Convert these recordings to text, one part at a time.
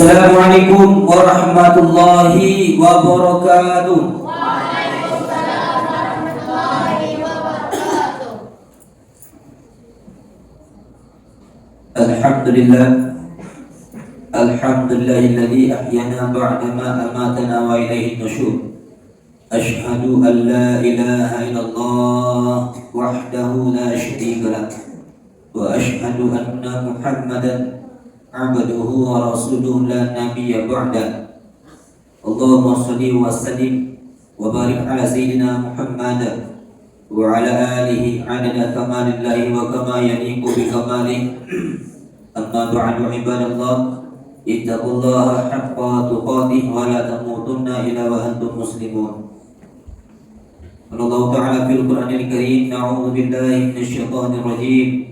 Assalamualaikum warahmatullahi wabarakatuh. Waalaikumsalam warahmatullahi wabarakatuh. Alhamdulillah. Alhamdulillahilladzi ahyana ba'dama amatana wa ilaihin nusyur. Asyhadu an la ilaha illallah wahdahu la syarika lah wa asyhadu anna Muhammadan abduhu wa rasuluhu la nabiyya ba'da. Allahumma shalli wa sallim wa barik ala sayyidina Muhammad wa ala alihi adada kamalillahi wa kama yaliqu bi kamalihi. Amma ba'du ibadallah, ittaqullaha haqqa tuqatih wa la tamutunna illa wa antum muslimun. Allah Ta'ala fil Qur'anil Karim, na'udzu billahi minasyaitonir rajim.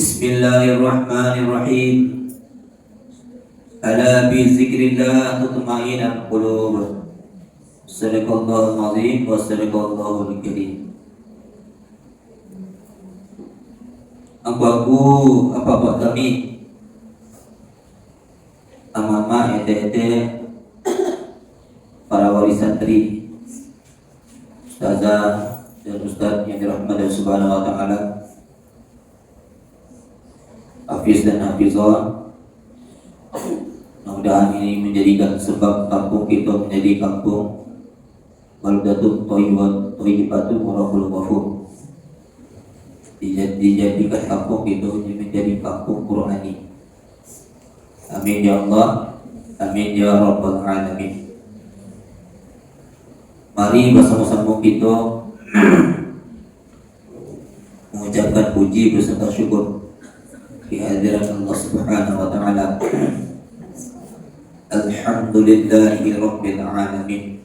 Bismillahirrahmanirrahim. Ala bi zikrillah tatma'innul qulub. Sadaqallahul azim wa sadaqallahul karim. Aku apa kami ama-ama ete para wali santri, ustazah dan ustaz yang dirahmati Allah Subhanahu wa taala, hafiz dan hafizah. Mudah-mudahan ini menjadikan sebab kampung kita menjadi kampung baldatun thayyibatun wa rabbul ghafur. Dijadikan kampung itu menjadi kampung Qur'ani. Amin ya Allah, amin ya rabbal alamin. Mari bersama-sama kita mengucapkan puji beserta syukur kehadiran Allah Subhanahu wa taala. Alhamdulillahi rabbil alamin.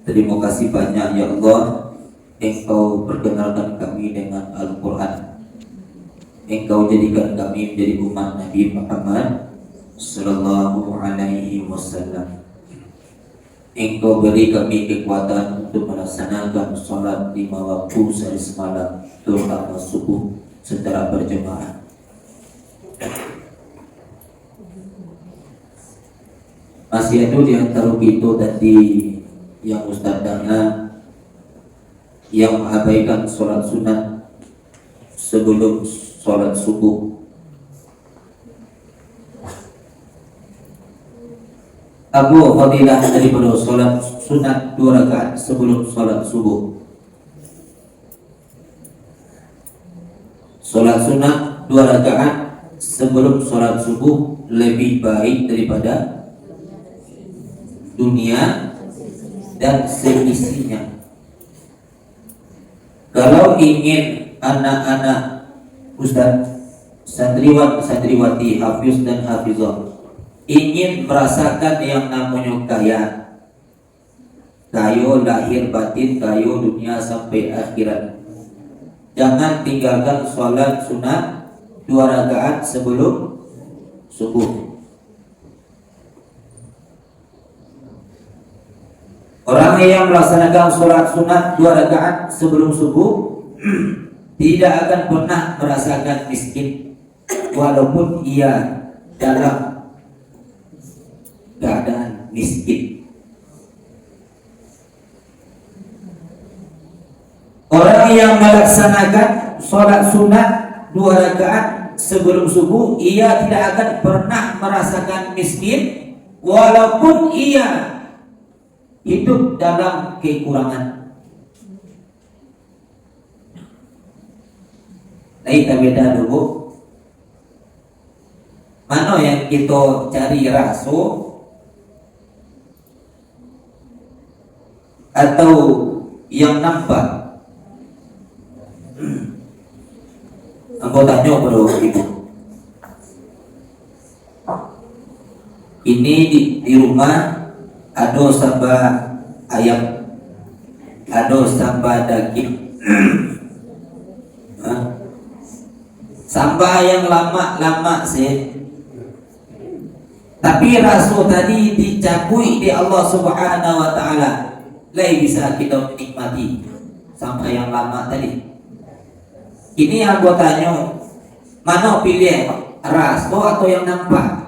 Terima kasih banyak ya Allah, Engkau perkenalkan kami dengan Al-Quran. Engkau jadikan kami menjadi umat Nabi Muhammad sallallahu alaihi wasallam. Engkau beri kami kekuatan untuk melaksanakan sholat 5 waktu sehari semalam, terutama subuh secara berjemaah. Masih ada di antara kita tadi yang Ustaz Dana yang mengabaikan sholat sunat sebelum sholat subuh. Abu fadilah daripada sholat sunat 2 rakaat sebelum sholat subuh. Sholat sunat 2 rakaat sebelum sholat subuh lebih baik daripada dunia dan seisinya. Kalau ingin anak-anak ustaz, santriwan, santriwati, hafiz dan hafizah ingin merasakan yang namanya kayo lahir batin, kayo dunia sampai akhirat, jangan tinggalkan sholat sunat 2 rakaat sebelum subuh. Orang yang melaksanakan sholat sunat 2 rakaat sebelum subuh tidak akan pernah merasakan miskin, walaupun ia dalam keadaan miskin. Orang yang melaksanakan sholat sunat 2 rakaat sebelum subuh, ia tidak akan pernah merasakan miskin, walaupun ia hidup dalam kekurangan. Nah, kita beda dulu. Mana yang kita cari raso atau yang nampak? Aku tanya bro ibu. Ini di rumah ada sambal ayam, ada sambal daging, sambal yang lama-lama sih. Tapi rasul tadi dicabui di Allah Subhanahu wa taala. Lai bisa kita menikmati sambal yang lama tadi. Ini yang gua tanya, mana pilih raso atau yang nampak.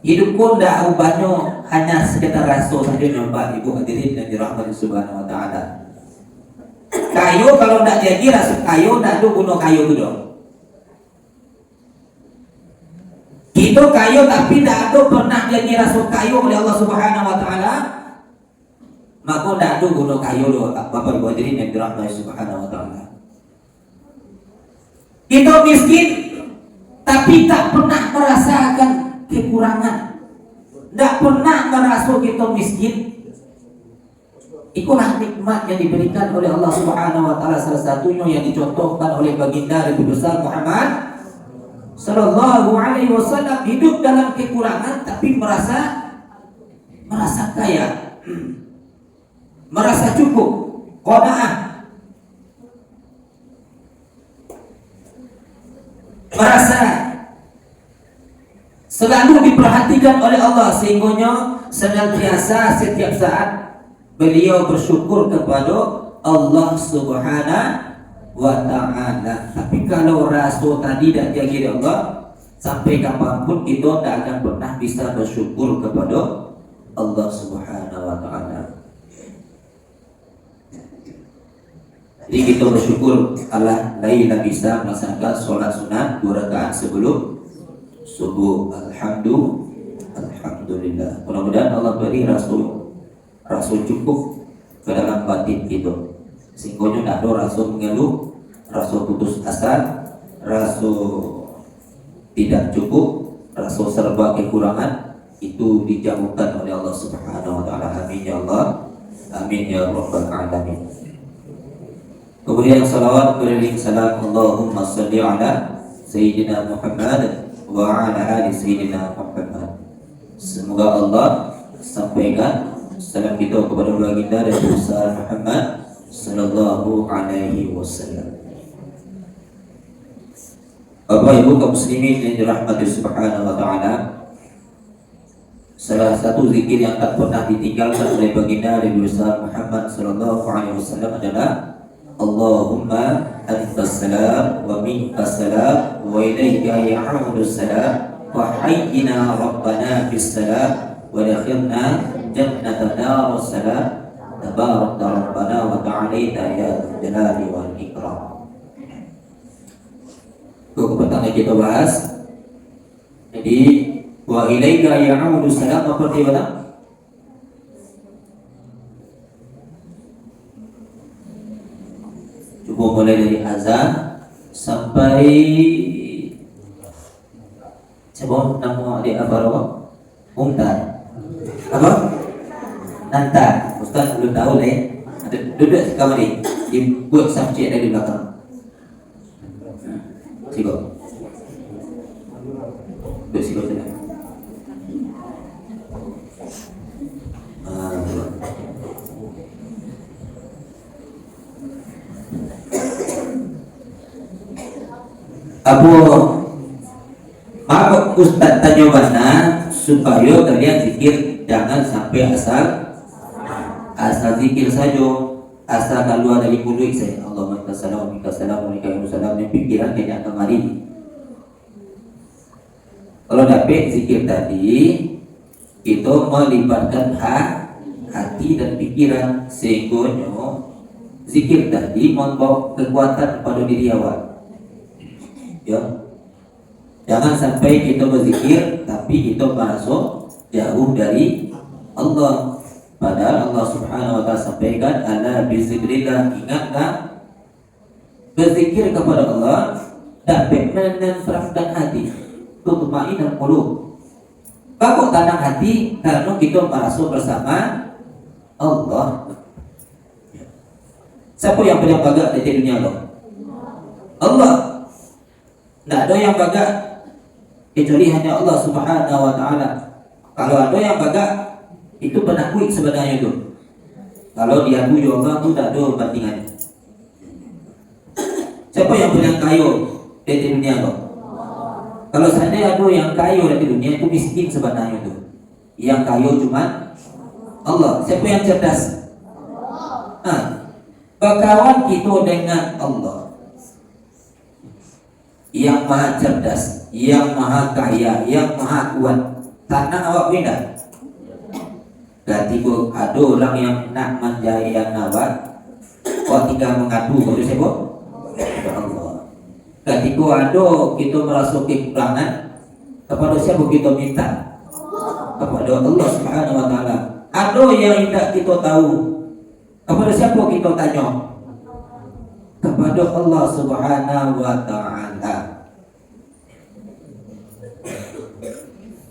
Hidup pun dah ubahnya hanya sekedar raso saja nampak, ibu hadirin yang dirahmati Subhanahu wa taala. Kayu kalau tidak jadi raso kayu, tidak ada guna kayu tu dong. Kita kayu tapi tidak ada pernah jadi raso kayu oleh Allah Subhanahu wa taala. Maka tidak ada guna kayu doh. Bapak ibu hadirin yang dirahmati Subhanahu wa taala. Kita miskin tapi tak pernah merasakan kekurangan, tidak pernah merasa kita miskin. Itulah nikmat yang diberikan oleh Allah Subhanahu wa taala. Salah satunya yang dicontohkan oleh baginda Nabi besar Muhammad sallallahu alaihi wasallam, hidup dalam kekurangan tapi merasa kaya, merasa cukup, qanaah, merasa selalu diperhatikan oleh Allah, sehingga senantiasa setiap saat beliau bersyukur kepada Allah Subhanahu wa ta'ala. Tapi kalau rasa tadi tidak dijaga Allah, sampai kapanpun kita tidak akan pernah bisa bersyukur kepada Allah Subhanahu wa ta'ala. Jadi kita bersyukur Allah laila bisa melaksanakan sholat sunat 2 rakaat sebelum subuh. Alhamdulillah. Mudah-mudahan Allah beri rasa cukup ke dalam batin kita, sehingga tidak ada rasa mengeluh, rasa putus asa, rasa tidak cukup, rasa serba kekurangan. Itu dijauhkan oleh Allah Subhanahu wa taala. Amin ya Allah, amin ya rabbal alamin. Kemudian salawat beriring salam Allahumma salli ala Sayyidina Muhammad wa ala ali Sayyidina Muhammad. Semoga Allah sampaikan salam kita kepada baginda dan besar Muhammad sallallahu alaihi wasallam. Bapak Ibu kaum muslimin yang dirahmati Subhanahu wa taala, salah satu zikir yang tak pernah ditinggalkan oleh baginda dan besar Muhammad sallallahu alaihi wasallam adalah Allahumma antas salam wa minkas salam wa ilaika ya'udus salam wa hayyina rabbana bis salam wa dakhilna jannata darus salam tabarakta rabbana wa ta'alaita ya jalali wal ikram. Petang kita bahas. Jadi wa ilaika ya'udus salam apa artinya? Coba mulai dari azan sampai coba nama dia apa? Umtar. Apa? Nantar. Ustaz belum tahu lah ya. Duduk kamar ni. Dibuat subjek dari belakang. Siapa? Duduk siapa sana? Maka Ustaz tanya mana supaya kalian zikir jangan sampai asal zikir saja, asal keluar dari mulut saya Allahumma salam wa salam wa salam dan pikiran tidak kemari. Kalau dapat zikir tadi itu melibatkan hati dan pikiran, sehingga zikir tadi membawa kekuatan pada diri awak. Ya, jangan sampai kita berzikir tapi kita merasa jauh dari Allah. Padahal Allah Subhanahu wa taala sampaikan ala bizikrillah, ingatlah berzikir kepada Allah dapat menenteramkan hati, tutmainnul qulub. Kalau tenang hati karena kita merasa bersama Allah. Siapa yang paling bangga di dunia Allah. Tidak ada yang bangga kecuali hanya Allah Subhanahu wa taala. Kalau ada yang bangga itu penakut sebenarnya itu. Kalau dia puji orang itu tidak ada bandingannya. Siapa yang paling kaya di dunia itu? Kalau seandainya ada yang kaya di dunia itu miskin sebenarnya itu. Yang kaya cuma Allah. Siapa yang cerdas? Berkawan kita dengan Allah. yang maha cerdas, yang maha kaya, yang maha kuat. Tanah awak pindah. Ketika ada orang yang nak menjaya awak, kau tinggal mengadu kepada siapa? Kepada Allah. Ketika ada kita merasa kekurangan, kepada siapa kita minta? Kepada Allah Subhanahu wa taala. Ada yang tidak kita tahu, kepada siapa kita tanya? Kepada Allah Subhanahu wa taala.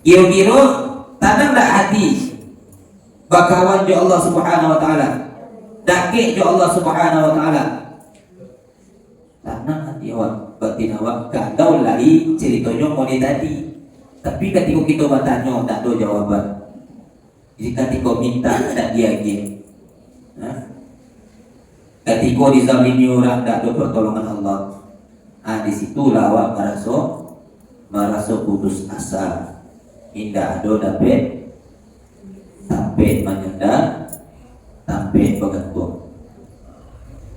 Kira-kira tanam tak hati bakawan jo Allah Subhanahu wa taala. Dakik jo Allah Subhanahu wa taala. Tanam hati awak, batin awak kagau lagi ceritanya mau tadi. Tapi ketika kita bertanya tak ada jawaban. Jadi ketika minta tak diagih. Ketika dizalimi orang tak ada pertolongan Allah. Disitulah awak merasa putus asa. Indah ada dapat sampai menyenda sampai bergantung.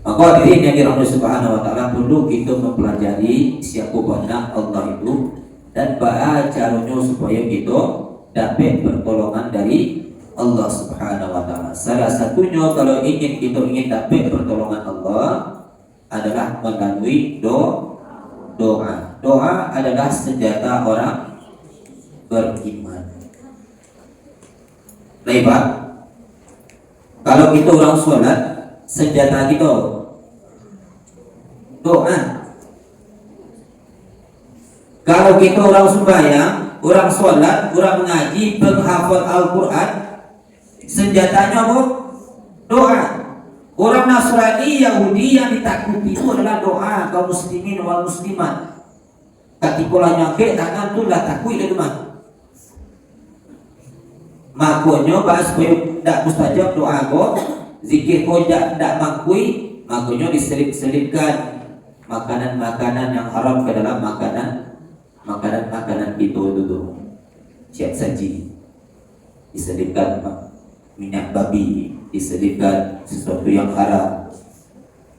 Maka hadirin yang dirahmati Subhanahu wa taala, perlu kita mempelajari siapa benar Allah itu dan bagaimana caranya supaya kita dapat pertolongan dari Allah Subhanahu wa taala. Salah satunya kalau ingin dapat pertolongan Allah adalah melalui doa. Doa adalah senjata orang beriman. Baik Pak, kalau kita orang sholat, senjata kita doa. Kalau kita orang sembahyang, orang sholat, orang mengaji, penghafal Al-Quran, senjatanya apa? Doa. Orang Nasrani, Yahudi yang ditakuti itu adalah doa kaum muslimin wal muslimat. Ketika nyampe tangan tu lah takut dia teman. Makanya bahas supaya tidak mustajab doa ko, zikir ko tidak makui, makanya diselip-selipkan makanan-makanan yang haram ke dalam makanan itu dulu. Siap saji diselipkan minyak babi, diselipkan sesuatu yang haram,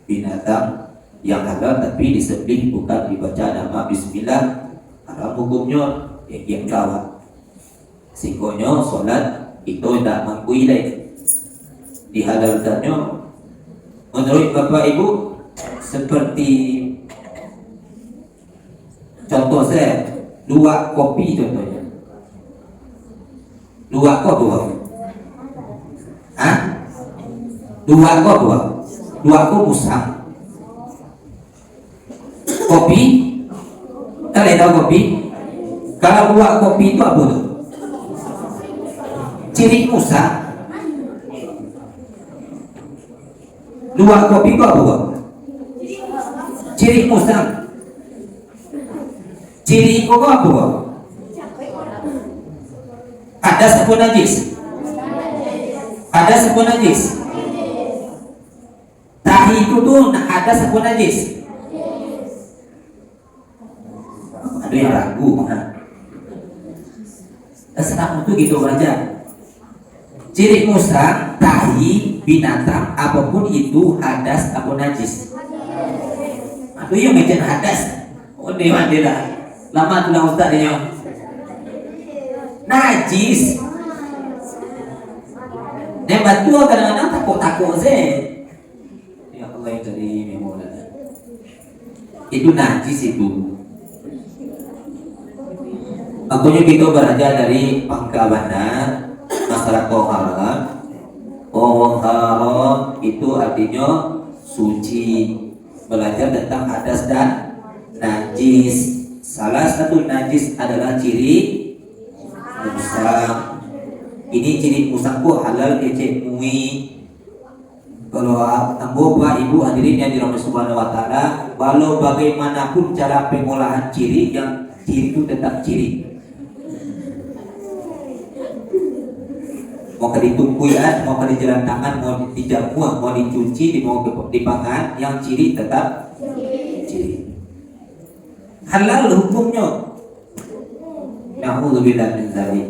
binatang yang halal tapi disembelih bukan dibaca nama bismillah, haram hukumnya yang kawat. Singkonya solat itu tidak mengakui deh dihalalkannya. Menurut Bapak Ibu seperti contoh saya 2 kopi contohnya. 2 kok 2 kok musang. Kopi, kalian tahu kopi? Kalau 2 kopi itu apa tuh? Ciri musang. 2 kopi itu apa? Ciri musang. Ciri itu apa? Ada sabun najis. Ada sabun najis. Tahi itu tuh ada sabun najis. Ada yang ragu. Senang itu gitu aja. Ciri musang, tahi, binatang apapun itu hadas atau najis. Aduh yang ngecen hadas. Oh dewa dia lama tuh ustaz dia. Najis. Nebat tua kadang-kadang takut sih. Ya Allah yang dari memulai. Itu najis itu. Makanya kita belajar dari Pangkabanan masalah Toharoh itu artinya suci. Belajar tentang hadas dan najis. Salah satu najis adalah ciri musang. Ini ciri musangku halal kece mui. Kalau ambo Bapak Ibu hadirin yang dirahmati Subhanahu wa taala, walau bagaimanapun cara pengolahan ciri, yang ciri itu tetap ciri. Mau ditumpuian, mau dijalan tangan, mau dijamuah, mau dicuci, mau dipangan, yang ciri tetap ciri. Halal hukumnya. Na'udzubillah min dzalik.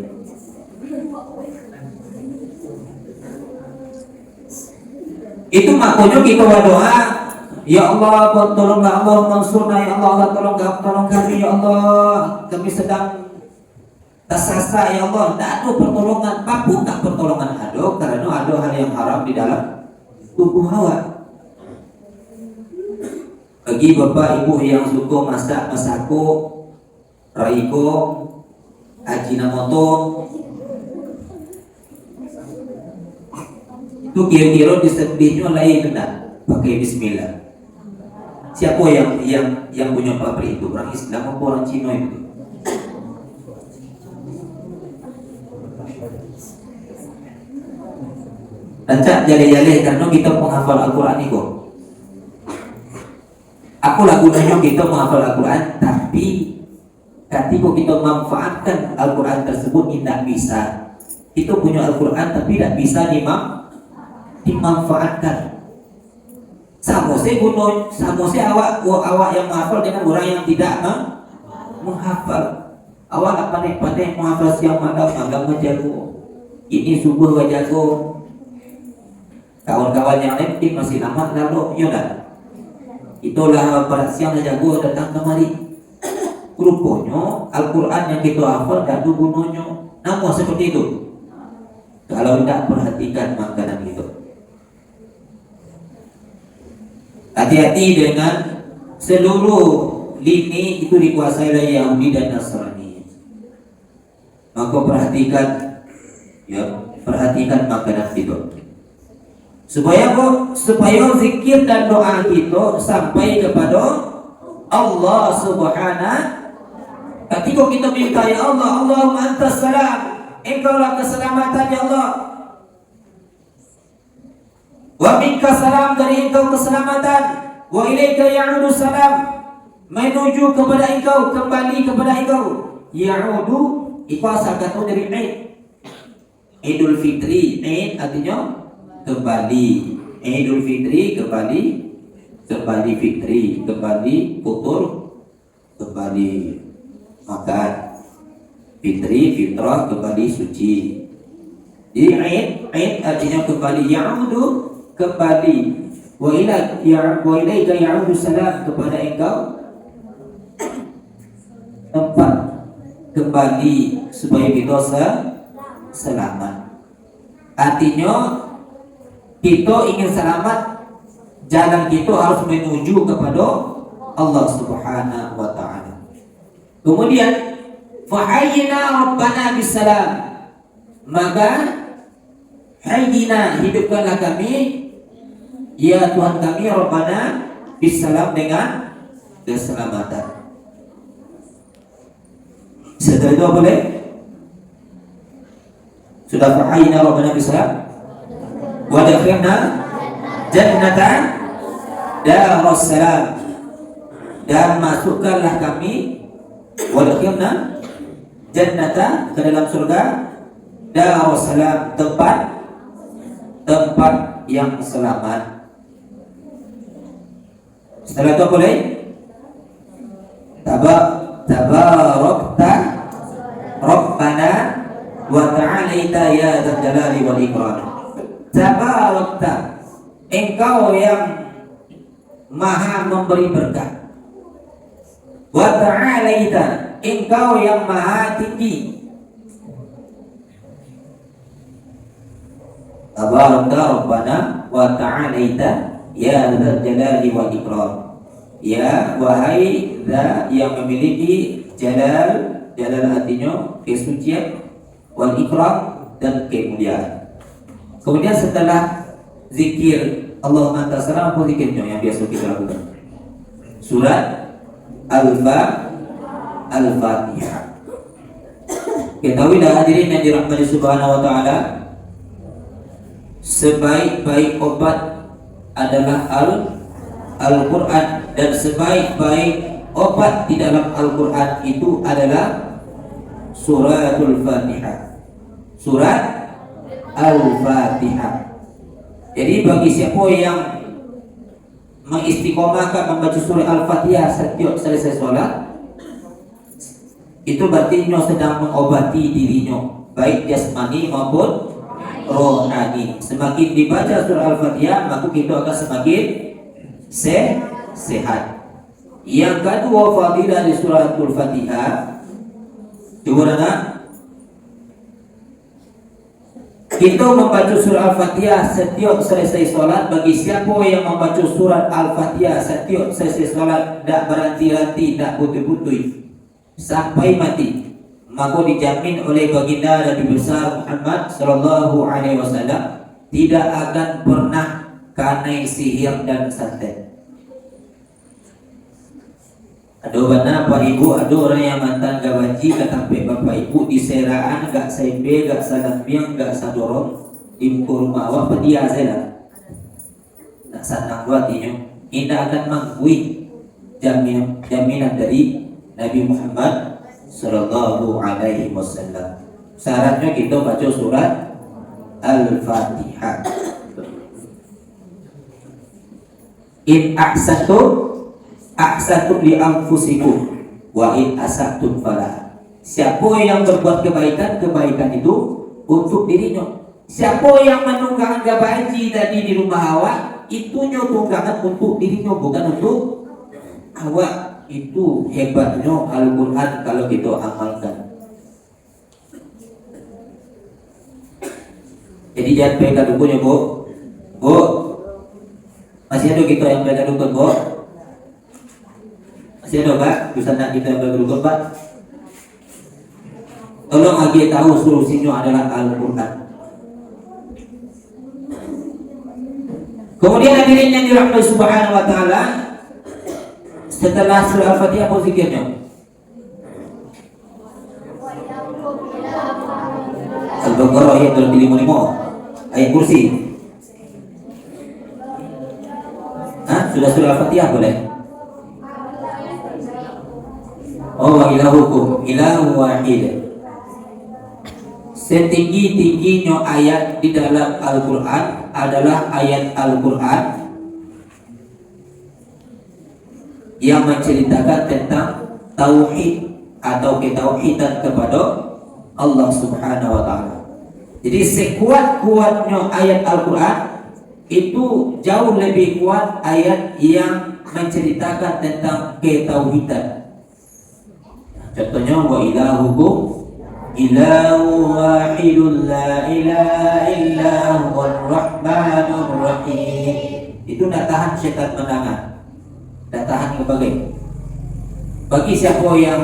Itu makanya kita berdoa Ya Allah, tolonglah Allah, mansurna ya Allah, Allah tolong kami ya Allah. Kami sedang tersasar ya Allah. Tidak ada pertolongan, mampu tak pertolongan ada karena ada hal yang haram di dalam tubuh awak. Bagi bapak ibu yang suka masak masako, raiko, ajinomoto, itu kira-kira disedihnya lain benar pakai bismillah. Siapa yang punya pabrik itu? Orang Islam atau orang Cina itu? Rancak jale-jale karena kita menghafal Al-Quran itu. Aku lagunya kita menghafal Al-Quran, tapi ketika kita memanfaatkan Al-Quran tersebut tidak bisa. Kita punya Al-Quran tapi tidak bisa dimanfaatkan. Sama saya awak yang menghafal dengan orang yang tidak menghafal. Awak pandai-pandai menghafal siang malam menjago. Ini subuh menjago. Kawan-kawan yang lain masih lama lalu, ya dah. Itulah pada siang menjago datang kemari. Rupanya Al-Quran yang kita hafal tak ada gunanya. Namun seperti itu. Kalau tidak perhatikan makanan itu. Hati-hati dengan seluruh lini itu dikuasai oleh Yahudi dan Nasrani. Maka perhatikan makanan itu. Supaya zikir dan doa kita sampai kepada Allah Subhanahu. Ketika kita minta ya Allah, Allahumma antas salam, engkaulah keselamatan ya Allah. Wa minka salam, dari engkau keselamatan. Wa ilaika ya'udu salam, menuju kepada engkau, kembali kepada engkau. Ya'udu itu asal kata dari Idul Fitri. Artinya kembali. Idul Fitri kembali fitri, kembali putur, kembali makan. Fitri, fitrah, kembali suci. Jadi Eid artinya kembali. Ya'udu kembali. Wa ilaika ya'udu salam, kepada engkau tempat kembali supaya kita selamat. Artinya kita ingin selamat, jalan kita harus menuju kepada Allah Subhanahu wa ta'ala. Kemudian fahayyina rabbana bisalam, maka hayyina, hidupkanlah kami ya Tuhan kami, rabbana bisalam, dengan keselamatan. Setelah itu apa boleh? Sudah fahayyina rabbana bisalam wa dakhilna jannatan darussalam, dan masukkanlah kami wa dakhilna jannata, ke dalam surga darussalam, tempat yang selamat. Setelah itu boleh tabarakta rabbana wa ta'alaita ya dzal jalali wal ikram. Tabarakta, engkau yang maha memberi berkat. Wa ta'alaita, engkau yang maha tinggi. Tabarakta rabbana wa ta'alaita ya dzal jalali wal ikram. Ya wahai zat yang memiliki jalal artinya kesucian, wal ikram, dan kemuliaan. Kemudian setelah zikir Allahumma antas salam, apa zikirnya yang biasa kita lakukan? Surat Al-Fatihah. Ketahui dah hadirin yang dirahmati Subhanahu wa ta'ala, sebaik-baik obat adalah Al-Quran, dan sebaik-baik obat di dalam Al-Quran itu adalah suratul Fatihah. Surat Al-Fatihah. Jadi bagi siapa yang mengistiqomahkan membaca surah Al-Fatihah setiap selesai sholat, itu berarti dia sedang mengobati dirinya, baik jasmani maupun rohani. Semakin dibaca surah Al-Fatihah, maka kita akan semakin sehat. Yang kedua fadilah di suratul Fatihah. Coba nak kita membaca surah Al-Fatihah setiap selesai solat. Bagi siapa yang membaca surat Al-Fatihah setiap selesai solat, tak berhenti-henti, tak putus-putus sampai mati, maka dijamin oleh baginda Nabi besar Muhammad sallallahu alaihi wasallam tidak akan pernah kena sihir dan santet. Ada mana Pak Ibu, ada orang yang mantan gawaji sampai Bapak Ibu di seraan gak sembe, gak salampiang, gak sadorong di rumah awak pedia saya nak sanang watinya ini akan mengakui jaminan dari Nabi Muhammad sallallahu alaihi wasallam. Syaratnya kita baca surat Al-Fatihah. In ahsantum li anfusikum wa in asa'tum falah. Siapa yang berbuat kebaikan itu untuk dirinya. Siapa yang menunggangan gabaji tadi di rumah awak, itunya tunggangan untuk dirinya, bukan untuk awak. Itu hebatnya Al-Quran kalau kita amalkan. Jadi jangan pegang dukunya, Bu. Masih ada kita yang pegang dukun, Bu? Masih ada, Pak? Bisa nak kita yang pegang dukun, Pak? Tolong lagi tahu solusinya adalah Al-Quran. Kemudian hadirin yang dirahmati Subhanahu wa taala, setelah surah Al-Fatihah apa zikirnya? Al-Baqarah ayat 255, ayat kursi. Sudah surah Al-Fatihah boleh? Oh, wa ilahukum ilahu wahid. Setinggi-tingginya ayat di dalam Al-Quran adalah ayat Al-Quran yang menceritakan tentang tauhid atau ketauhidan kepada Allah Subhanahu wa taala. Jadi sekuat-kuatnya ayat Al-Quran itu jauh lebih kuat ayat yang menceritakan tentang ketauhidan. Contohnya wa ilahukum ilahu wahidun la ilaha illa huwar rahmanur rahim. Itu nak tahan syaitan menangan, tak tahan berbagai. Bagi siapa yang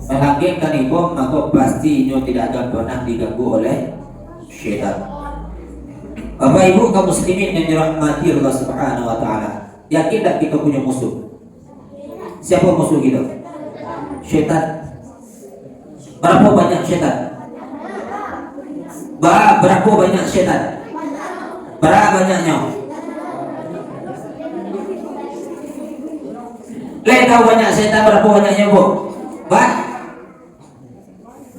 melanggenkan itu, maka pastinya tidak akan pernah diganggu oleh syaitan. Bapak Ibu kaum muslimin yang dirahmati Allah Subhanahu wa taala, yakin tak kita punya musuh? Siapa musuh kita? Syaitan. Berapa banyak syaitan? Berapa banyak syaitan? Berapa banyaknya? Lihat tahu banyak syaitan berapa banyaknya, Bu?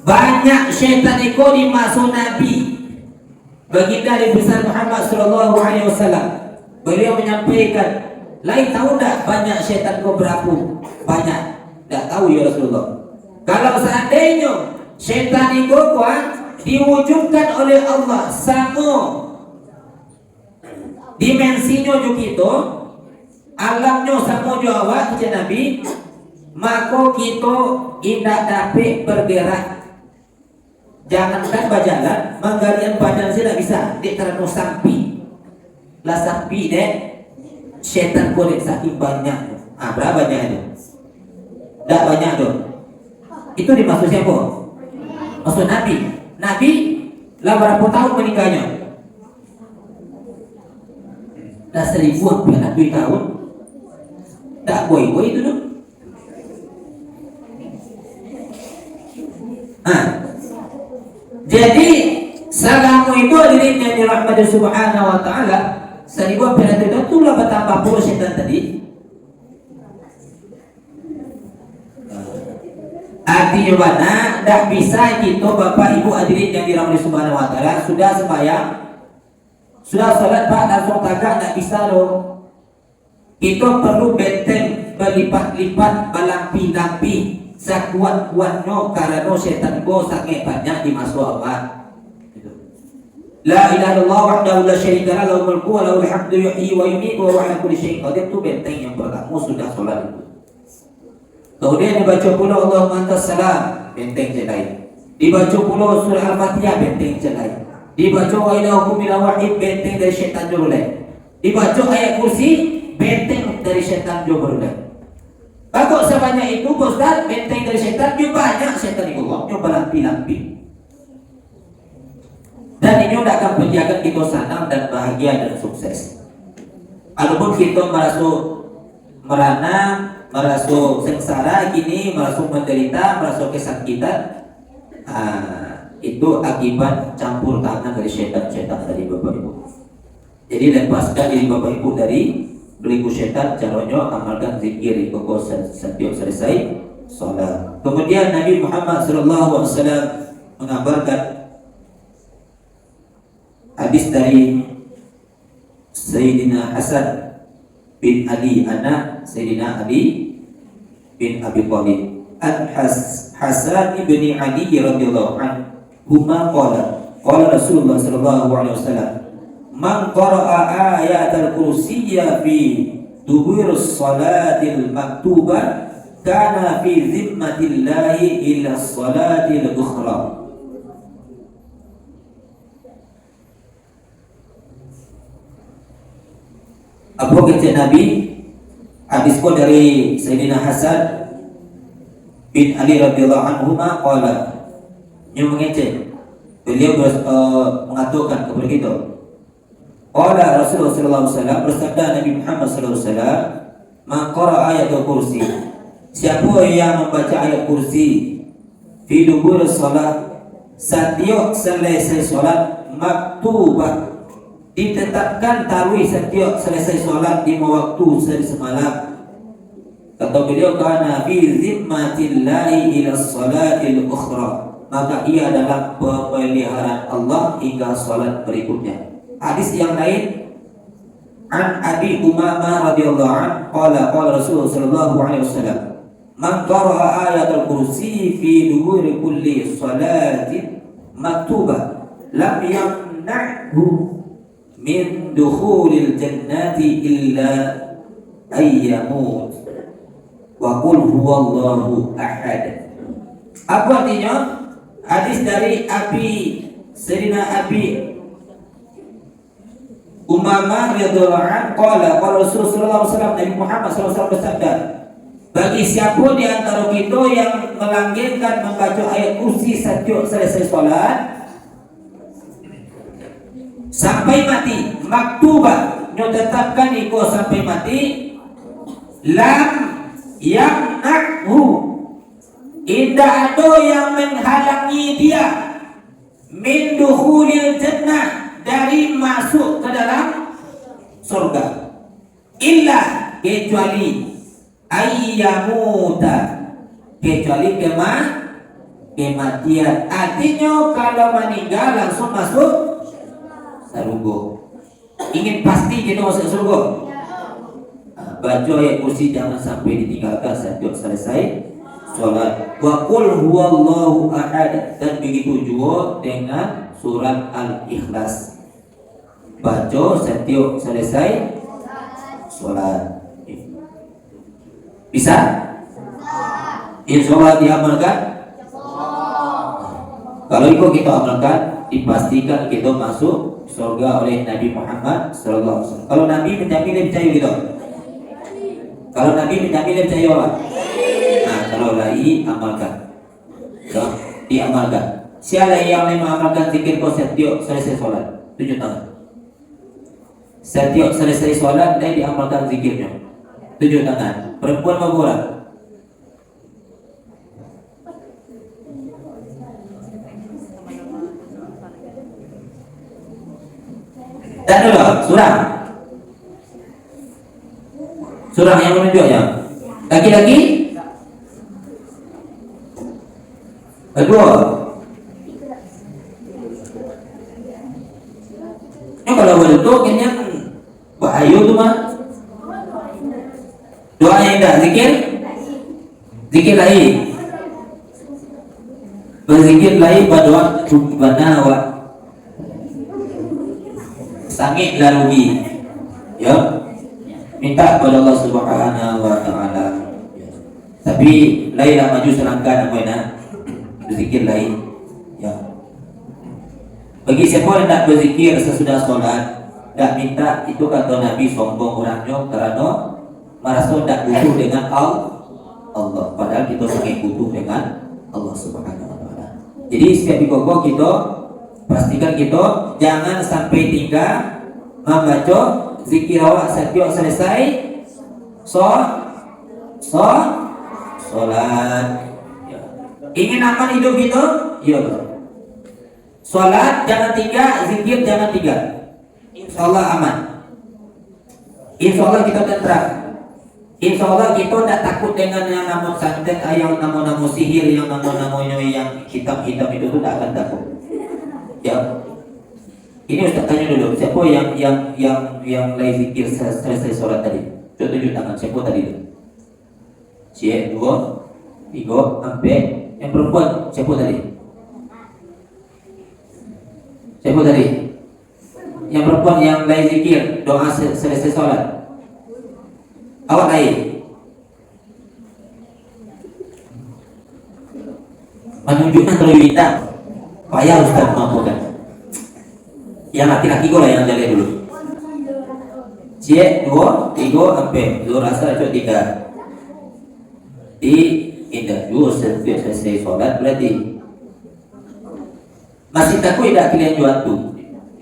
Banyak syaitan itu dimasuk Nabi. Baginda Nabi besar Muhammad sallallahu alaihi wasallam, beliau menyampaikan, lain tahu tak banyak syaitan itu berapa? Banyak. Tak tahu ya Rasulullah. Kalau seandainya syaitan itu diwujudkan oleh Allah sama dimensinya juga itu, alamnya sama juga kata Nabi, maka kita tidak dapat bergerak. Jangankan berjalan, menggalian badan tidak bisa. Dia karena sampi lah sampi deh syaitan boleh saking banyak. Berapa banyak itu? Tak banyak tu. Itu dimaksud siapa? Maksud Nabi. Nabi lah berapa tahun meninggalnya? Dah 1000 tahun. Tak boy itu tu. Jadi salamu itu hadirin yang dirahmati Subhanahu wa taala, 1000 tahun itu lah bertambah puluh syaitan tadi. Artinya mana? Dah bisa kita Bapak Ibu hadirin yang dirahmati Subhanahu wa taala, sudah sembahyang, sudah salat Pak, langsung tagak tak bisa loh. Kita perlu benteng berlipat-lipat, berlampi-lampi sekuat-kuatnya karena syaitan go sangat banyak di masuk awak. La ilaha illallah wahdahu la syarika lahu, lahul mulku wa lahul hamdu yuhyi wa yumiitu wa huwa ala kulli syai'in qadir. Itu benteng yang pertama sudah sholat itu. Kemudian dibaca pula Allahumma antas salam, benteng yang lain. Dibaca pula surah Al-Fatihah, benteng yang lain. Dibaca wa ilahukum ilahu wahid, benteng dari syaitan jurulai. Dibaca ayat kursi, benteng dari syaitan jurulai. Kalau sebanyak itu Ustaz, benteng dari syaitan juga banyak, syaitan itu nyoba lampi-lampi. Dan ini udah akan menjaga kita senang dan bahagia dan sukses. Walaupun kita merana, merasa sengsara gini, merasa menderita, merasa kesakitan, itu akibat campur tangan dari syaitan dari Bapak Ibu. Jadi lepaskan diri Bapak Ibu dari belenggu syaitan, caranya amalkan zikir pokok setiap selesai sholat. Kemudian Nabi Muhammad SAW mengabarkan hadis dari Sayyidina Hasan bin Ali, anak Sayyidina Ali bin Abi Thalib. Hasan bin Ali radhiyallahu anhu qala Rasulullah sallallahu alaihi wasallam, man qara'a ayatal kursiyya fi duburus salatil maktubah kana fi zimmatillahi ila salatil ukhra. Apa kata Nabi? Hadis ko dari Sayyidina Hasan bin Ali radhiyallahu anhu qala, yang mengecek beliau mengatakan kepada kita, qala Rasulullah sallallahu alaihi wasallam, bersabda Nabi Muhammad sallallahu alaihi wasallam, man qara'a ayatul kursi, siapa yang membaca ayat kursi fi dubur salat, setiap selesai salat, maktubah, ditetapkan tarawih setiap selesai sholat 5 waktu sehari semalam. Kata beliau, kana fi zimmatillahi ila sholatil ukhra, maka ia dalam pemeliharaan Allah hingga sholat berikutnya. Hadis yang lain, an Abi Umamah radhiyallahu anhu qala Rasulullah sallallahu alaihi wasallam, man qara'a ayatul kursi fi duburi kulli sholatin maktubah lam yamna'hu min dukhulil jannati illa ayyamut wa qul huwallahu ahad. Apa artinya? Hadis dari Sayyidina Abi Umamah radhiyallahu anhu qala Rasulullah sallallahu alaihi wasallam, Nabi Muhammad sallallahu alaihi wasallam bersabda, bagi siapa di antara kita yang melanggengkan membaca ayat kursi setiap selesai salat sampai mati, maktubah ditetapkan iko sampai mati, lam yamna'hu, tidak ada yang menghalangi dia min dukhulil jannah, dari masuk ke dalam surga, illa, kecuali ayyamuta, kecuali kematian. Artinya kalau meninggal langsung masuk surga. Ingin pasti kita masuk surga? Baca ayat kursi jangan sampai ditinggalkan setiap selesai sholat. Wa qul huwallahu ahad, dan begitu juga dengan surat Al-Ikhlas. Baca setiap selesai sholat. Bisa? Insya Allah diamalkan. Kalau itu kita amalkan, dipastikan kita masuk surga oleh Nabi Muhammad sallallahu alaihi wasallam. Kalau Nabi menjamin, percaya gitu. Kalau Nabi menjamin, percaya apa? Nah, kalau lagi amalkan. So, diamalkan. Siapa yang mengamalkan zikir ko setiap selesai sholat? Tunjuk tangan. Setiap selesai sholat dia diamalkan zikirnya. Tunjuk tangan. Perempuan apa orang? Dan dulu, surah yang menunjuk ya. Laki-laki kedua. Ini kalau begitu kayaknya bahaya tuh mah. Doa yang indah, zikir lain. Berzikir lain pada waktu banawa. Sangit lah rugi. Ya. Minta kepada Allah Subhanahu wa taala. Tapi lain lah maju selangkah namanya nak berzikir lain. Ya. Bagi siapa yang tak berzikir sesudah solat, tak minta itu kata Nabi sombong orangnya kerana merasa tak butuh dengan Allah. Padahal kita sangat butuh dengan Allah Subhanahu wa taala. Jadi setiap kali kita pastikan kita jangan sampai tinggal membaca zikir awak setiap selesai solat. Ya. Ingin aman hidup kita? Ya. Solat jangan tinggal, zikir jangan tinggal. InsyaAllah aman. InsyaAllah kita tenteram. InsyaAllah kita tak takut dengan yang nama santet, yang nama-nama sihir, yang nama-namanya yang hitam-hitam itu tak akan takut. Ya. Ini Ustaz tanya dulu, siapa yang lagi zikir selesai solat tadi? Coba tunjuk tangan, siapa tadi tu? Cik, 2, 3, 4. Yang perempuan, siapa tadi? Siapa tadi? Yang perempuan yang lagi zikir doa selesai solat. Awak lain. Menunjukkan terlebih hitam. Payah Ustaz mampukan. Yang laki-laki kau lah yang jalan dulu. Cik 2, 3, 4. Zuhur asar cok 3. Di indah dulu selesai solat berarti. Masih takut tidak kalian jual tu?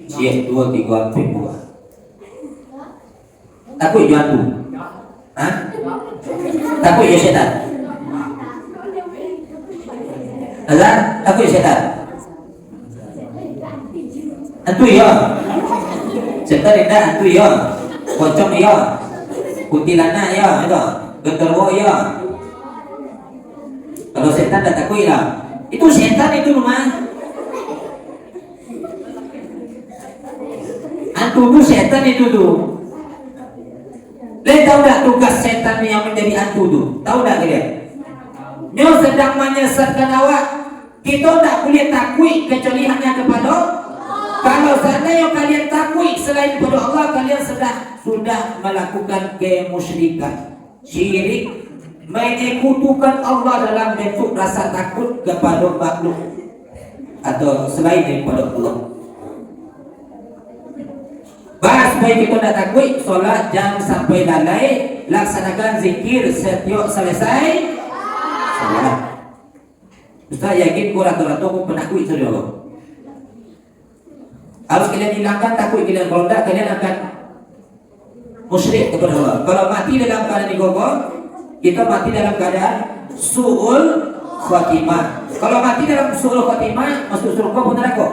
Cik 2, 3, 4 buah. Takut jual tu? Hah? Takut ya syaitan? Azan? Takut ya syaitan? Antu ya? Syaitan tidak antu ya? Pocong ya? Kuntilanak ya? Genderuwo ya? Kalau syaitan tak takut lah. Itu syaitan itu rumah. Antu tu syaitan itu tu. Dia tahu tak tugas setan yang menjadi hantu tu? Tahu tak kalian? Dia sedang menyesatkan awak. Kita tak boleh takui kecuali hanya kepada kalau seandainya kalian takui selain kepada Allah, kalian sudah melakukan kemusyrikan, syirik, menyekutukan Allah dalam bentuk rasa takut kepada makhluk atau selain daripada Allah. Bahas supaya kita tak takut solat jangan sampai lalai, laksanakan zikir setiap selesai solat. Ustaz yakin kau rata-rata kau penakut saudara kau. Harus kalian hilangkan takut kalian. Kalau tak kalian akan musyrik kepada Allah. Kalau mati dalam keadaan digogol, kita mati dalam keadaan su'ul khatimah. Kalau mati dalam su'ul khatimah, masuk surga pun neraka.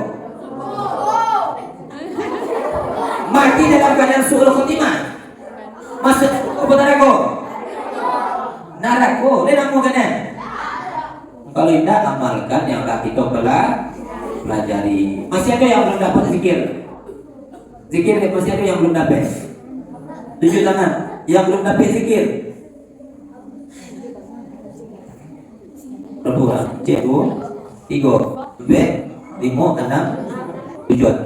Mati dalam keadaan su'ul khatimah, masuk apa neraka? Neraka. Dia nak mau kan? Kalau tidak amalkan yang dah kita pelajari. Masih ada yang belum dapat zikir? Zikir masih ada yang belum dapat? Tunjuk tangan. Yang belum dapat zikir. Berapa? Cik 2, 3, 4, 5, 6, 7,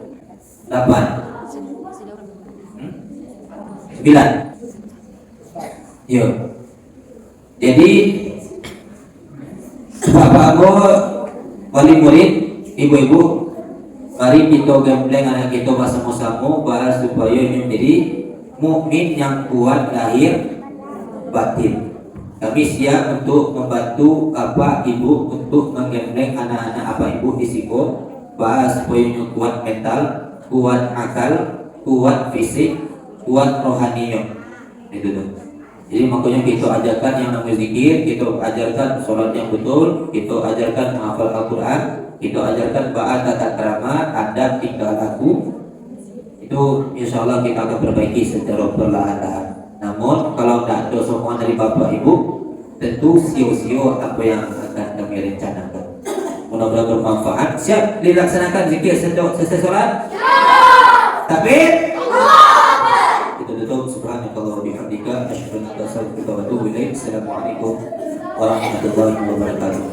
8, 9. Ya. Jadi Bapak-bapak, wali murid, ibu-ibu, mari kita gembleng anak kita bersama-sama bahas supaya menjadi mukmin yang kuat lahir batin. Kami siap untuk membantu Bapak Ibu untuk menggembleng anak-anak Bapak Ibu di Siko, bahas supaya kuat mental, kuat akal, kuat fisik, kuat rohaninya. Itu tuh. Jadi makanya kita ajarkan yang namanya zikir, kita ajarkan sholat yang betul, kita ajarkan menghafal Al-Quran, kita ajarkan baat tata krama, adab tingkah laku. Itu insya Allah kita akan perbaiki secara perlahan-lahan. Namun kalau tidak ada sokongan dari Bapak Ibu, tentu sio-sio apa yang akan kami rencanakan. Mudah-mudahan bermanfaat. Siap dilaksanakan zikir selesai sholat? Takbir. Subhanakallah wa bihamdika asyhadu an la ilaha illa anta astaghfiruka wa atubu ilaik. Assalamualaikum warahmatullahi wabarakatuh.